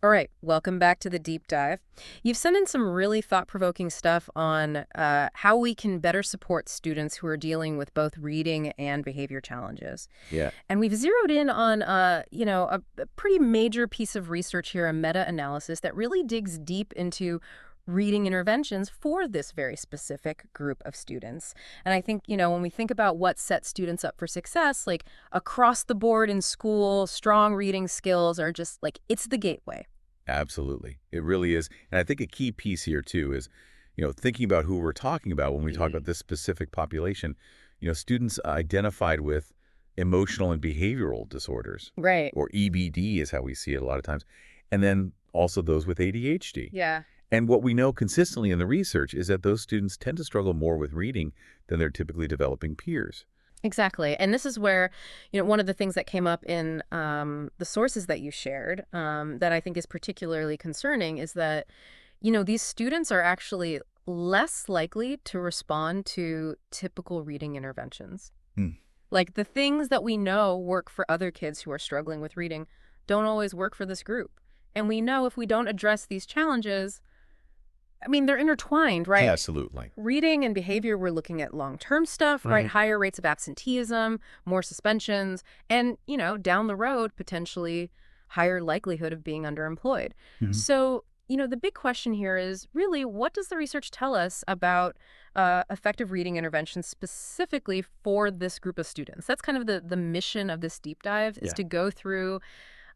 All right, welcome back to the deep dive. You've sent in some really thought-provoking stuff on how we can better support students who are dealing with both reading and behavior challenges. Yeah, And we've zeroed in on, a pretty major piece of research here, a meta-analysis that really digs deep into reading interventions for this very specific group of students. And I think, when we think about what sets students up for success, like across the board in school, strong reading skills are just like, it's the gateway. absolutely. It really is. And I think a key piece here too is, thinking about who we're talking about when we talk about this specific population, students identified with emotional and behavioral disorders, Right. or EBD is how we see it a lot of times, and then also those with ADHD. Yeah. And what we know consistently in the research is that those students tend to struggle more with reading than their typically developing peers. Exactly. And this is where, one of the things that came up in the sources that you shared that I think is particularly concerning is that, these students are actually less likely to respond to typical reading interventions. Hmm. Like the things that we know work for other kids who are struggling with reading don't always work for this group. And we know if we don't address these challenges, I mean, they're intertwined, right? Absolutely. Reading and behavior, we're looking at long-term stuff, right? Mhm. Higher rates of absenteeism, more suspensions, and, down the road, potentially higher likelihood of being underemployed. Mhm. So, the big question here is really, what does the research tell us about effective reading interventions specifically for this group of students? That's kind of the mission of this deep dive, is Yeah. to go through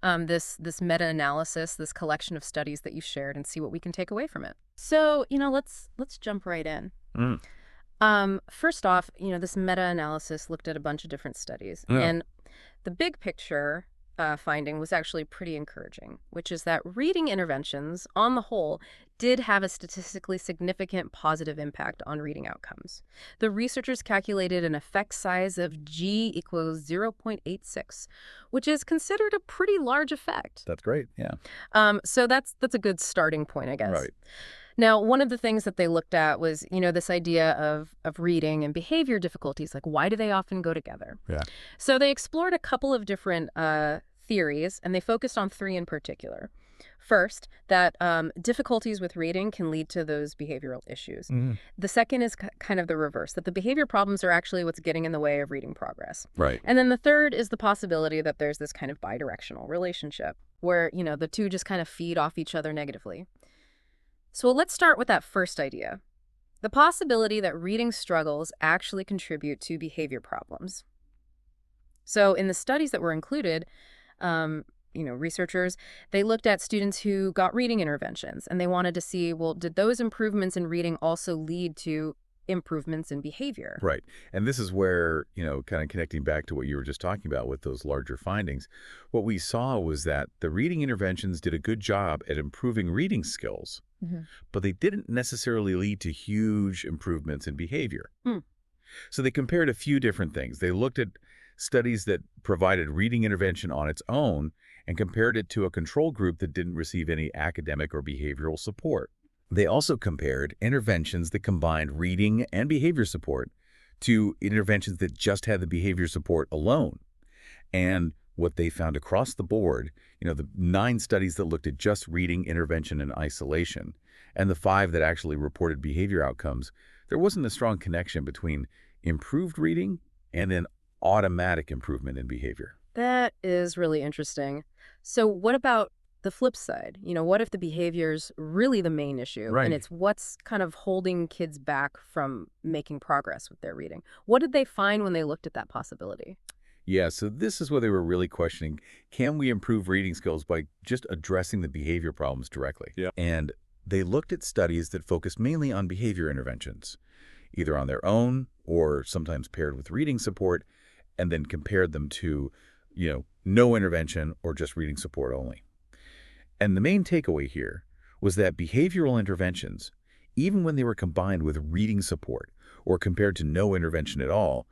this meta-analysis, this collection of studies that you've shared, and see what we can take away from it. So, let's jump right in. Mm. First off, this meta-analysis looked at a bunch of different studies, Yeah. and the big picture finding was actually pretty encouraging, which is that reading interventions, on the whole, did have a statistically significant positive impact on reading outcomes. The researchers calculated an effect size of G equals 0.86, which is considered a pretty large effect. That's great. Yeah. So that's a good starting point, I guess. Right. Now, one of the things that they looked at was, this idea of reading and behavior difficulties. Like, why do they often go together? Yeah. So they explored a couple of different theories, and they focused on three in particular. First, that difficulties with reading can lead to those behavioral issues. Mhm. The second is kind of the reverse, that the behavior problems are actually what's getting in the way of reading progress. Right. And then the third is the possibility that there's this kind of bidirectional relationship where, the two just kind of feed off each other negatively. So let's start with that first idea, the possibility that reading struggles actually contribute to behavior problems. So in the studies that were included, researchers, they looked at students who got reading interventions, and they wanted to see, well, did those improvements in reading also lead to improvements in behavior? Right. And this is where, kind of connecting back to what you were just talking about with those larger findings, what we saw was that the reading interventions did a good job at improving reading skills, Mhm. but they didn't necessarily lead to huge improvements in behavior. Hmm. So they compared a few different things. They looked at studies that provided reading intervention on its own and compared it to a control group that didn't receive any academic or behavioral support. They also compared interventions that combined reading and behavior support to interventions that just had the behavior support alone. And what they found across the board, the 9 studies that looked at just reading intervention in isolation, and the 5 that actually reported behavior outcomes, there wasn't a strong connection between improved reading and then automatic improvement in behavior. That is really interesting. So what about the flip side? What if the behavior's really the main issue and Right. it's what's kind of holding kids back from making progress with their reading? What did they find when they looked at that possibility? Yeah, so this is where they were really questioning, can we improve reading skills by just addressing the behavior problems directly? Yeah. And they looked at studies that focused mainly on behavior interventions, either on their own or sometimes paired with reading support, and then compared them to, no intervention or just reading support only. And the main takeaway here was that behavioral interventions, even when they were combined with reading support or compared to no intervention at all,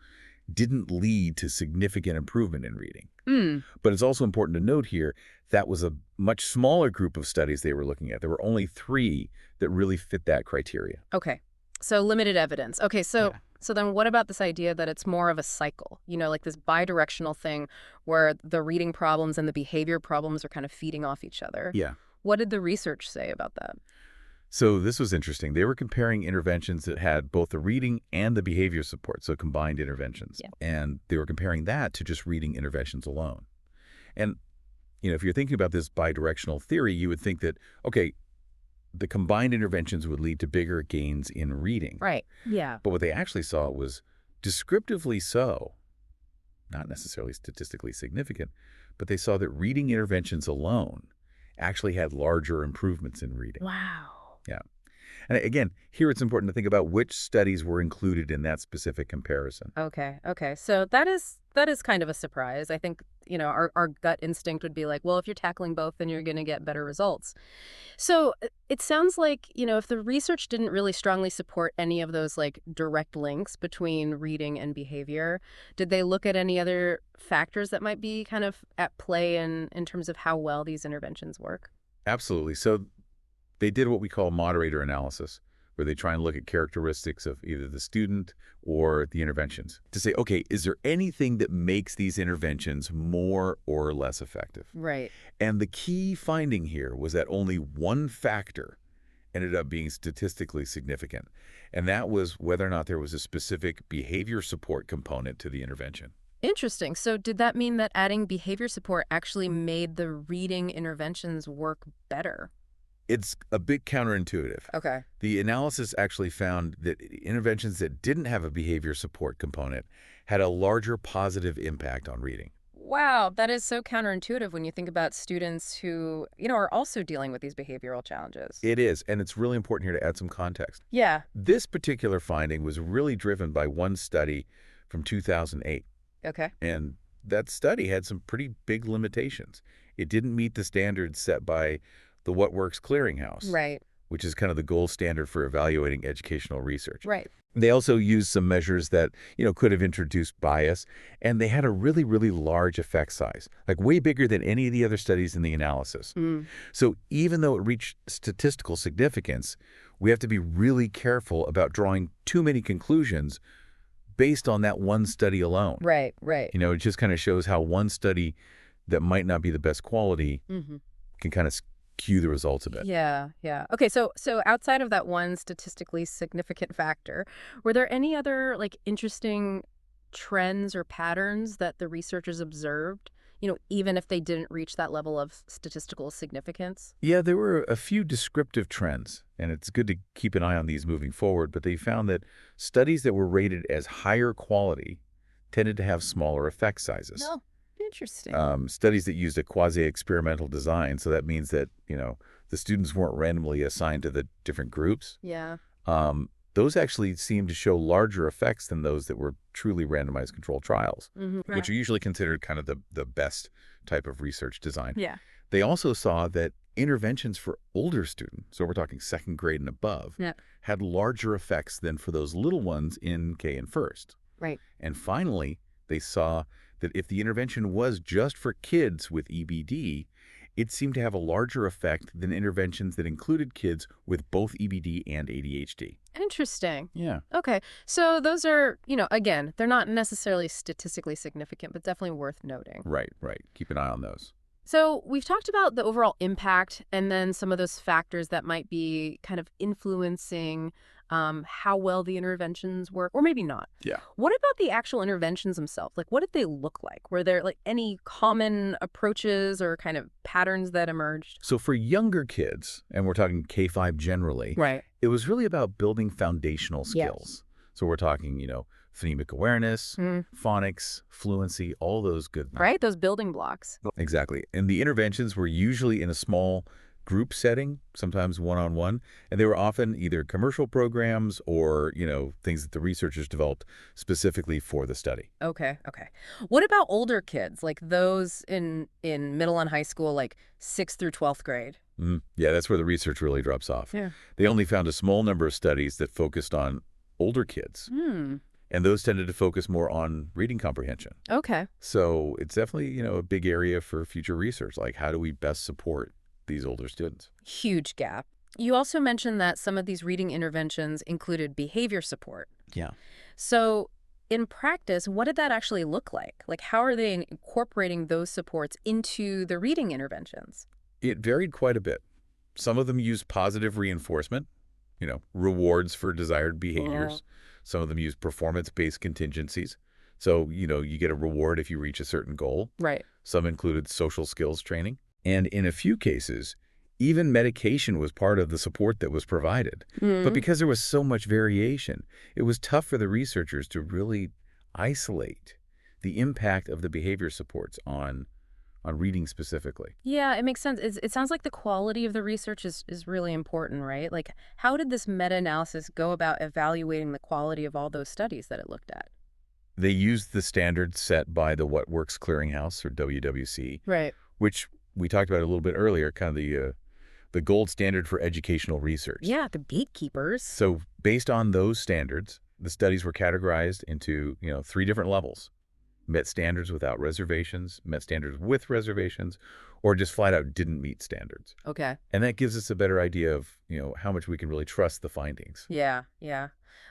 didn't lead to significant improvement in reading. Hmm. But it's also important to note here that was a much smaller group of studies they were looking at. There were only 3 that really fit that criteria. Okay. So limited evidence. Okay, so Yeah. so then what about this idea that it's more of a cycle? Like this bidirectional thing where the reading problems and the behavior problems are kind of feeding off each other. Yeah. What did the research say about that? So this was interesting. They were comparing interventions that had both the reading and the behavior support, so combined interventions. Yeah. And they were comparing that to just reading interventions alone. And, if you're thinking about this bidirectional theory, you would think that, okay, the combined interventions would lead to bigger gains in reading. Right. Yeah. But what they actually saw was descriptively so, not necessarily statistically significant, but they saw that reading interventions alone actually had larger improvements in reading. Wow. Yeah. And again, here it's important to think about which studies were included in that specific comparison. Okay. Okay. So that is kind of a surprise. I think, our gut instinct would be like, well, if you're tackling both, then you're going to get better results. So it sounds like, if the research didn't really strongly support any of those like direct links between reading and behavior, did they look at any other factors that might be kind of at play in terms of how well these interventions work? Absolutely. So they did what we call moderator analysis, where they try and look at characteristics of either the student or the interventions to say, okay, is there anything that makes these interventions more or less effective? Right. And the key finding here was that only one factor ended up being statistically significant, and that was whether or not there was a specific behavior support component to the intervention. Interesting. So did that mean that adding behavior support actually made the reading interventions work better? It's a bit counterintuitive. Okay. The analysis actually found that interventions that didn't have a behavior support component had a larger positive impact on reading. Wow, that is so counterintuitive when you think about students who, are also dealing with these behavioral challenges. It is, and it's really important here to add some context. Yeah. This particular finding was really driven by one study from 2008, Okay. and that study had some pretty big limitations. It didn't meet the standards set by the What Works Clearinghouse, Right. which is kind of the gold standard for evaluating educational research. Right. They also used some measures that, could have introduced bias, and they had a really, really large effect size, like way bigger than any of the other studies in the analysis. Mm. So even though it reached statistical significance, we have to be really careful about drawing too many conclusions based on that one study alone. Right. Right. It just kind of shows how one study that might not be the best quality Mm-hmm. can kind of skew the results a bit. Yeah. Yeah. Okay. So outside of that one statistically significant factor, were there any other like interesting trends or patterns that the researchers observed? Even if they didn't reach that level of statistical significance? Yeah, there were a few descriptive trends, and it's good to keep an eye on these moving forward, but they found that studies that were rated as higher quality tended to have smaller effect sizes. No. Interesting. Studies that used a quasi-experimental design, so that means that, the students weren't randomly assigned to the different groups. Yeah. Those actually seem to show larger effects than those that were truly randomized controlled trials, Mm-hmm. which are usually considered kind of the best type of research design. Yeah. They also saw that interventions for older students, so we're talking second grade and above, Yeah. had larger effects than for those little ones in K and first. Right. And finally, they saw that if the intervention was just for kids with EBD, it seemed to have a larger effect than interventions that included kids with both EBD and ADHD. Interesting. Yeah. Okay. So those are, again, they're not necessarily statistically significant, but definitely worth noting. Right, right. Keep an eye on those. So we've talked about the overall impact and then some of those factors that might be kind of influencing how well the interventions work, or maybe not. Yeah. What about the actual interventions themselves? Like, what did they look like? Were there like any common approaches or kind of patterns that emerged? So for younger kids, and we're talking K-5 generally, Right. it was really about building foundational Yes. skills. So we're talking, phonemic awareness, Mm. phonics, fluency, all those good things. Right? Those building blocks. Exactly. And the interventions were usually in a small group setting, sometimes one-on-one, and they were often either commercial programs or, things that the researchers developed specifically for the study. Okay. Okay. What about older kids, like those in middle and high school, like 6th through 12th grade? Yeah, that's where the research really drops off. Yeah. They only found a small number of studies that focused on older kids, Hmm. and those tended to focus more on reading comprehension. Okay. So it's definitely, a big area for future research, like how do we best support these older students? Huge gap. You also mentioned that some of these reading interventions included behavior support. Yeah. So in practice, what did that actually look like? Like, how are they incorporating those supports into the reading interventions? It varied quite a bit. Some of them use positive reinforcement, rewards for desired Uh, behaviors. Some of them use performance-based contingencies. So, you get a reward if you reach a certain goal. right. Some included social skills training. And in a few cases, even medication was part of the support that was provided. But Mm. because there was so much variation, it was tough for the researchers to really isolate the impact of the behavior supports on reading specifically. Yeah, it makes sense. It sounds like the quality of the research is really important, right? Like, how did this meta-analysis go about evaluating the quality of all those studies that it looked at? They used the standards set by the What Works Clearinghouse, or WWC, Right. which we talked about a little bit earlier, kind of the gold standard for educational research. Yeah, the gatekeepers. So based on those standards, the studies were categorized into, 3 different levels: met standards without reservations, met standards with reservations, or just flat out didn't meet standards. Okay. And that gives us a better idea of, how much we can really trust the findings. Yeah, yeah.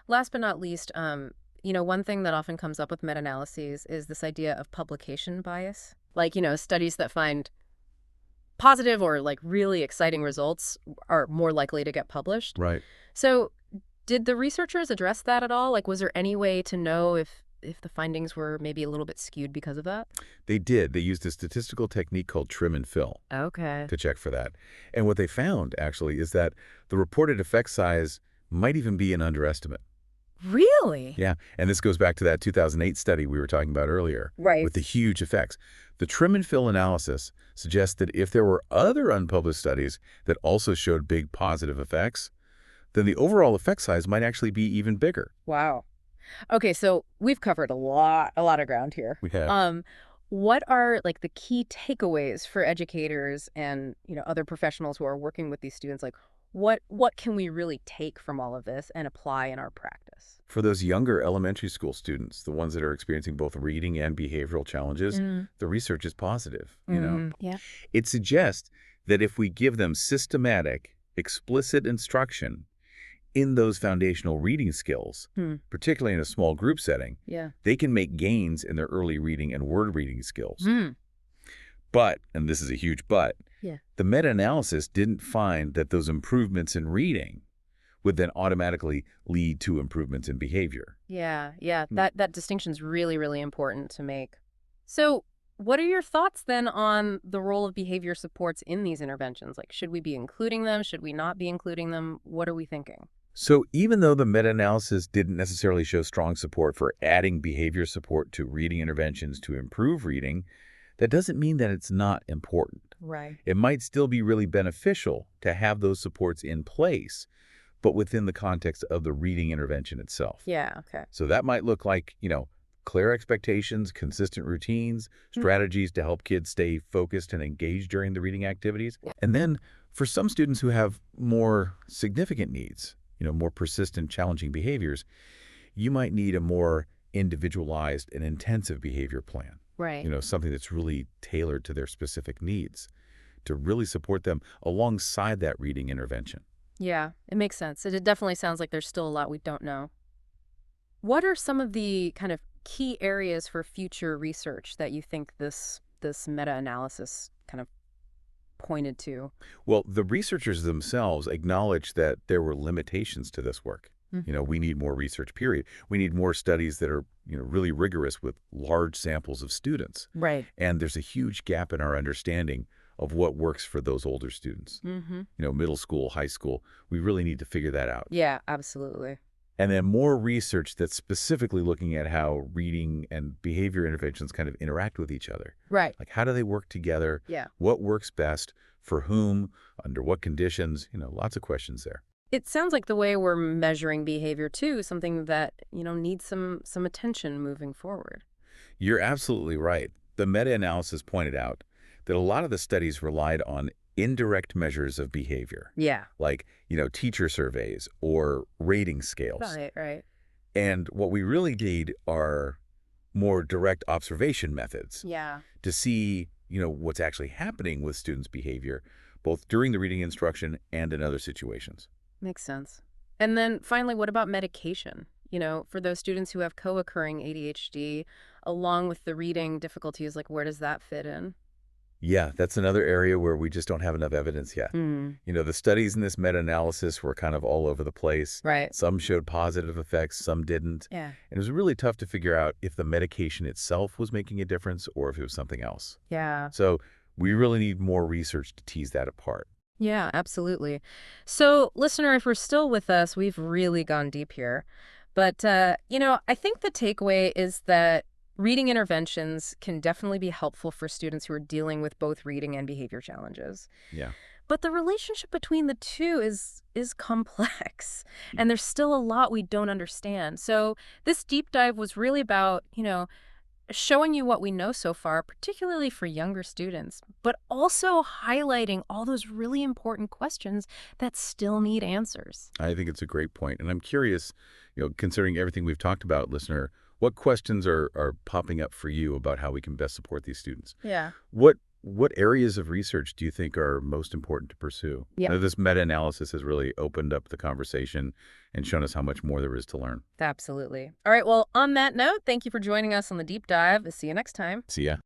Last but not least, one thing that often comes up with meta-analyses is this idea of publication bias. Like, studies that find positive or like really exciting results are more likely to get published. Right. So, did the researchers address that at all? Like, was there any way to know if the findings were maybe a little bit skewed because of that? They did. They used a statistical technique called trim and fill Okay. to check for that. And what they found, actually, is that the reported effect size might even be an underestimate. Really? Yeah, and this goes back to that 2008 study we were talking about earlier Right. with the huge effects. The trim and fill analysis suggests that if there were other unpublished studies that also showed big positive effects, then the overall effect size might actually be even bigger. Wow. Okay, so we've covered a lot of ground here. We have. What are like the key takeaways for educators and, other professionals who are working with these students? Like, what can we really take from all of this and apply in our practice? For those younger elementary school students, the ones that are experiencing both reading and behavioral challenges, Mm. the research is positive. Yeah. It suggests that if we give them systematic, explicit instruction in those foundational reading skills, Hmm. particularly in a small group setting, Yeah. they can make gains in their early reading and word reading skills. Mm. But, and this is a huge but, Yeah. the meta-analysis didn't find that those improvements in reading would then automatically lead to improvements in behavior. Yeah. Yeah. Hmm. That distinction's really, really important to make. So, what are your thoughts then on the role of behavior supports in these interventions? Like, should we be including them? Should we not be including them? What are we thinking? So even though the meta-analysis didn't necessarily show strong support for adding behavior support to reading interventions to improve reading, that doesn't mean that it's not important. Right. It might still be really beneficial to have those supports in place, but within the context of the reading intervention itself. Yeah. Okay. So that might look like, clear expectations, consistent routines, strategies to help kids stay focused and engaged during the reading activities. And then for some students who have more significant needs, more persistent, challenging behaviors, you might need a more individualized and intensive behavior plan. Right. Something that's really tailored to their specific needs to really support them alongside that reading intervention. Yeah, it makes sense. It definitely sounds like there's still a lot we don't know. What are some of the kind of key areas for future research that you think this meta-analysis kind of pointed to? Well, the researchers themselves acknowledged that there were limitations to this work. Mhm. We need more research, period. We need more studies that are, really rigorous with large samples of students. Right. And there's a huge gap in our understanding of what works for those older students. Mm-hmm. Middle school, high school, we really need to figure that out. Yeah, absolutely. And then more research that's specifically looking at how reading and behavior interventions kind of interact with each other. Right. Like, how do they work together? Yeah. What works best? For whom? Under what conditions? Lots of questions there. It sounds like the way we're measuring behavior too is something that, needs some attention moving forward. You're absolutely right. The meta-analysis pointed out that a lot of the studies relied on indirect measures of behavior, Yeah. like, teacher surveys or rating scales. Right. And what we really need are more direct observation methods Yeah. to see, what's actually happening with students' behavior, both during the reading instruction and in other situations. Makes sense. And then finally, what about medication? For those students who have co-occurring ADHD, along with the reading difficulties, like where does that fit in? Yeah, that's another area where we just don't have enough evidence yet. Hmm. The studies in this meta-analysis were kind of all over the place. Right. Some showed positive effects, some didn't. Yeah. And it was really tough to figure out if the medication itself was making a difference or if it was something else. Yeah. So we really need more research to tease that apart. Yeah, absolutely. So, listener, if you're still with us, we've really gone deep here. But, I think the takeaway is that reading interventions can definitely be helpful for students who are dealing with both reading and behavior challenges. Yeah. But the relationship between the two is complex, and there's still a lot we don't understand. So, this deep dive was really about, showing you what we know so far, particularly for younger students, but also highlighting all those really important questions that still need answers. I think it's a great point. And I'm curious, considering everything we've talked about, listener, what questions are popping up for you about how we can best support these students? Yeah. What areas of research do you think are most important to pursue? Yeah. Now, this meta-analysis has really opened up the conversation and shown us how much more there is to learn. Absolutely. All right. Well, on that note, thank you for joining us on the deep dive. See you next time. See ya.